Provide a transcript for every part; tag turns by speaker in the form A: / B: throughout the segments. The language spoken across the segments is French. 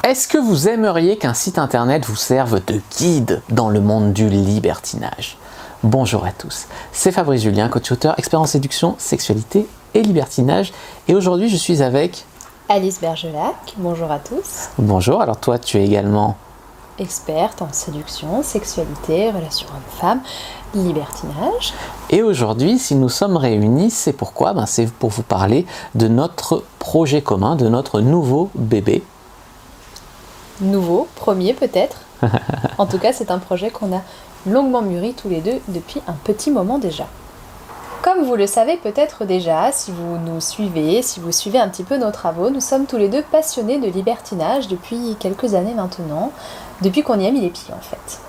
A: Est-ce que vous aimeriez qu'un site internet vous serve de guide dans le monde du libertinage? Bonjour à tous, c'est Fabrice Julien, coach auteur, expert en séduction, sexualité et libertinage. Et aujourd'hui, je suis avec
B: Alice Bergelac. Bonjour à tous.
A: Bonjour, alors toi, tu es également
B: experte en séduction, sexualité, relations hommes-femmes, libertinage.
A: Et aujourd'hui, si nous sommes réunis, c'est pourquoi? C'est pour vous parler de notre projet commun, de notre nouveau bébé.
B: Nouveau, premier peut-être. En tout cas, c'est un projet qu'on a longuement mûri tous les deux depuis un petit moment déjà. Comme vous le savez peut-être déjà, si vous nous suivez, si vous suivez un petit peu nos travaux, nous sommes tous les deux passionnés de libertinage depuis quelques années maintenant, depuis qu'on y a mis les pieds en fait.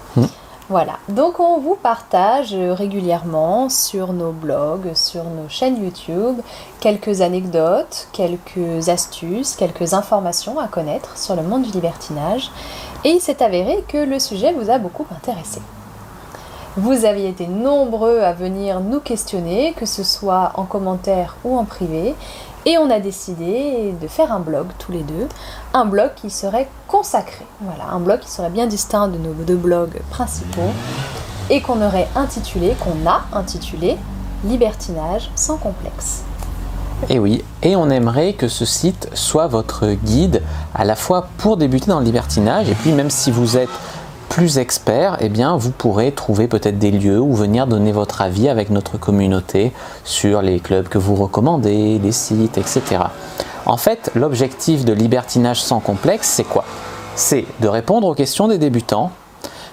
B: Voilà, donc on vous partage régulièrement sur nos blogs, sur nos chaînes YouTube, quelques anecdotes, quelques astuces, quelques informations à connaître sur le monde du libertinage. Et il s'est avéré que le sujet vous a beaucoup intéressé. Vous aviez été nombreux à venir nous questionner, que ce soit en commentaire ou en privé, et on a décidé de faire un blog tous les deux, un blog qui serait consacré, voilà, un blog qui serait bien distinct de nos deux blogs principaux, et qu'on a intitulé Libertinage sans complexe.
A: Et oui, et on aimerait que ce site soit votre guide à la fois pour débuter dans le libertinage, et puis même si vous êtes plus expert, eh bien vous pourrez trouver peut-être des lieux où venir donner votre avis avec notre communauté sur les clubs que vous recommandez, les sites, etc. En fait, l'objectif de Libertinage sans complexe, c'est quoi? C'est de répondre aux questions des débutants,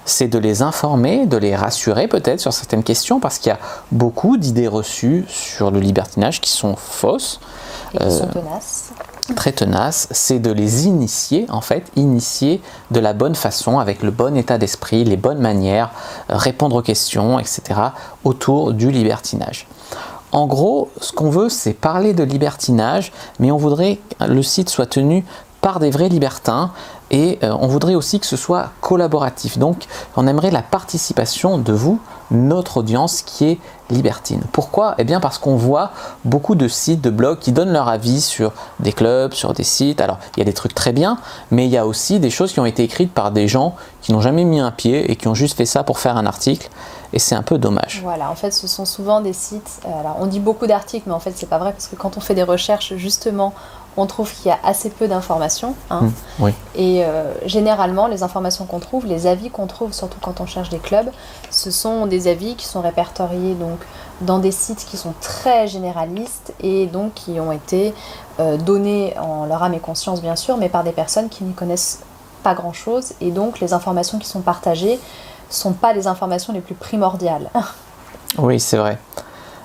A: c'est de les informer, de les rassurer peut-être sur certaines questions, parce qu'il y a beaucoup d'idées reçues sur le libertinage qui sont fausses.
B: Et qui sont tenaces.
A: Très tenace, c'est de les initier, en fait, initier de la bonne façon, avec le bon état d'esprit, les bonnes manières, répondre aux questions, etc., autour du libertinage. En gros, ce qu'on veut, c'est parler de libertinage, mais on voudrait que le site soit tenu par des vrais libertins, et on voudrait aussi que ce soit collaboratif. Donc, on aimerait la participation de vous, notre audience qui est libertine. Pourquoi? Eh bien parce qu'on voit beaucoup de sites, de blogs qui donnent leur avis sur des clubs, sur des sites. Alors, il y a des trucs très bien, mais il y a aussi des choses qui ont été écrites par des gens qui n'ont jamais mis un pied et qui ont juste fait ça pour faire un article. Et c'est un peu dommage.
B: Voilà, en fait, ce sont souvent des sites... alors, on dit beaucoup d'articles, mais en fait, c'est pas vrai, parce que quand on fait des recherches, justement, on trouve qu'il y a assez peu d'informations.
A: Oui.
B: Et généralement, les informations qu'on trouve, les avis qu'on trouve, surtout quand on cherche des clubs, ce sont des avis qui sont répertoriés donc, dans des sites qui sont très généralistes et donc qui ont été donnés en leur âme et conscience, bien sûr, mais par des personnes qui n'y connaissent pas grand-chose. Et donc, les informations qui sont partagées ne sont pas les informations les plus primordiales.
A: Oui, c'est vrai.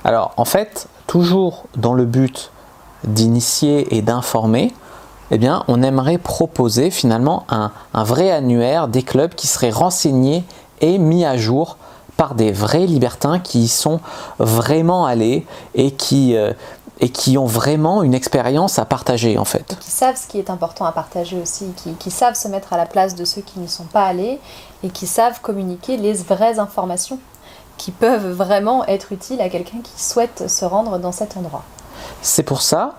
A: Alors, en fait, toujours dans le but d'initier et d'informer, eh bien, on aimerait proposer finalement un vrai annuaire des clubs qui seraient renseignés et mis à jour par des vrais libertins qui y sont vraiment allés et qui ont vraiment une expérience à partager en fait.
B: Et qui savent ce qui est important à partager aussi, qui savent se mettre à la place de ceux qui n'y sont pas allés et qui savent communiquer les vraies informations qui peuvent vraiment être utiles à quelqu'un qui souhaite se rendre dans cet endroit.
A: C'est pour ça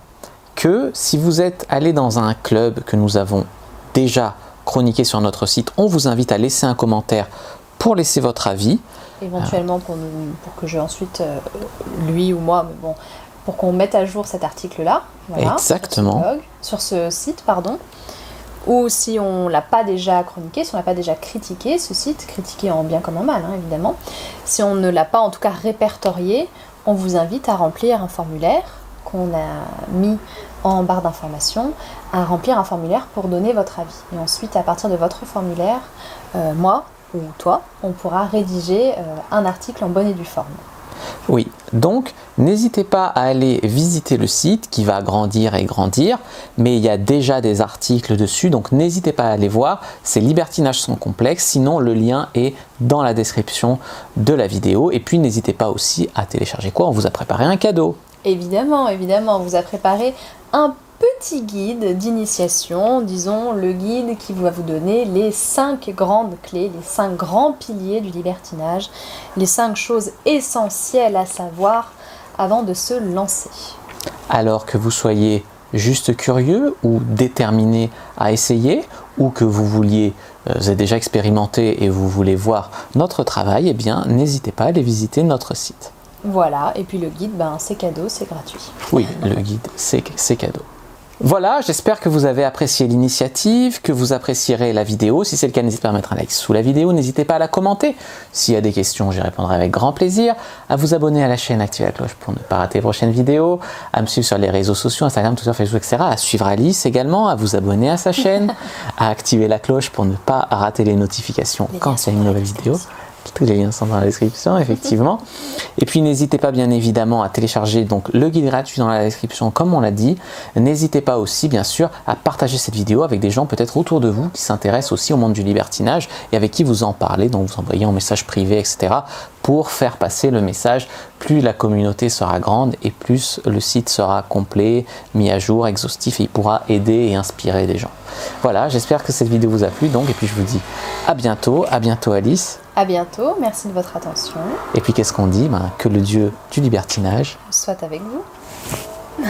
A: que si vous êtes allé dans un club que nous avons déjà chroniqué sur notre site, on vous invite à laisser un commentaire pour laisser votre avis.
B: Éventuellement pour que j'ai ensuite, lui ou moi, mais bon, pour qu'on mette à jour cet article-là. Voilà,
A: exactement.
B: Sur ce site, pardon. Ou si on ne l'a pas déjà chroniqué, si on ne l'a pas déjà critiqué, ce site, critiqué en bien comme en mal, évidemment. Si on ne l'a pas en tout cas répertorié, on vous invite à remplir un formulaire qu'on a mis en barre d'information, à remplir un formulaire pour donner votre avis. Et ensuite, à partir de votre formulaire, moi ou toi, on pourra rédiger un article en bonne et due forme.
A: Oui, donc n'hésitez pas à aller visiter le site qui va grandir et grandir, mais il y a déjà des articles dessus, donc n'hésitez pas à aller voir, c'est Libertinage sans complexe, sinon le lien est dans la description de la vidéo, et puis n'hésitez pas aussi à télécharger quoi, on vous a préparé un cadeau.
B: Évidemment, on vous a préparé un petit guide d'initiation, disons le guide qui va vous donner les 5 grandes clés, les 5 grands piliers du libertinage, les 5 choses essentielles à savoir avant de se lancer.
A: Alors que vous soyez juste curieux ou déterminé à essayer, ou que vous avez déjà expérimenté et vous voulez voir notre travail, eh bien n'hésitez pas à aller visiter notre site.
B: Voilà, et puis le guide, c'est cadeau, c'est gratuit.
A: Oui, le guide, c'est cadeau. Voilà, j'espère que vous avez apprécié l'initiative, que vous apprécierez la vidéo. Si c'est le cas, n'hésitez pas à mettre un like sous la vidéo, n'hésitez pas à la commenter. S'il y a des questions, j'y répondrai avec grand plaisir. À vous abonner à la chaîne, activer la cloche pour ne pas rater les prochaines vidéos, à me suivre sur les réseaux sociaux, Instagram, Twitter, Facebook, etc. À suivre Alice également, à vous abonner à sa chaîne, à activer la cloche pour ne pas rater les notifications quand il y a une nouvelle vidéo. Tous les liens sont dans la description, effectivement. Et puis n'hésitez pas bien évidemment à télécharger donc le guide gratuit dans la description comme on l'a dit. N'hésitez pas aussi bien sûr à partager cette vidéo avec des gens peut-être autour de vous qui s'intéressent aussi au monde du libertinage et avec qui vous en parlez, donc vous envoyez en message privé, etc. pour faire passer le message. Plus la communauté sera grande et plus le site sera complet, mis à jour, exhaustif et il pourra aider et inspirer des gens. Voilà, j'espère que cette vidéo vous a plu donc et puis je vous dis à bientôt Alice.
B: À bientôt, merci de votre attention.
A: Et puis qu'est-ce qu'on dit? Que le dieu du libertinage
B: soit avec vous.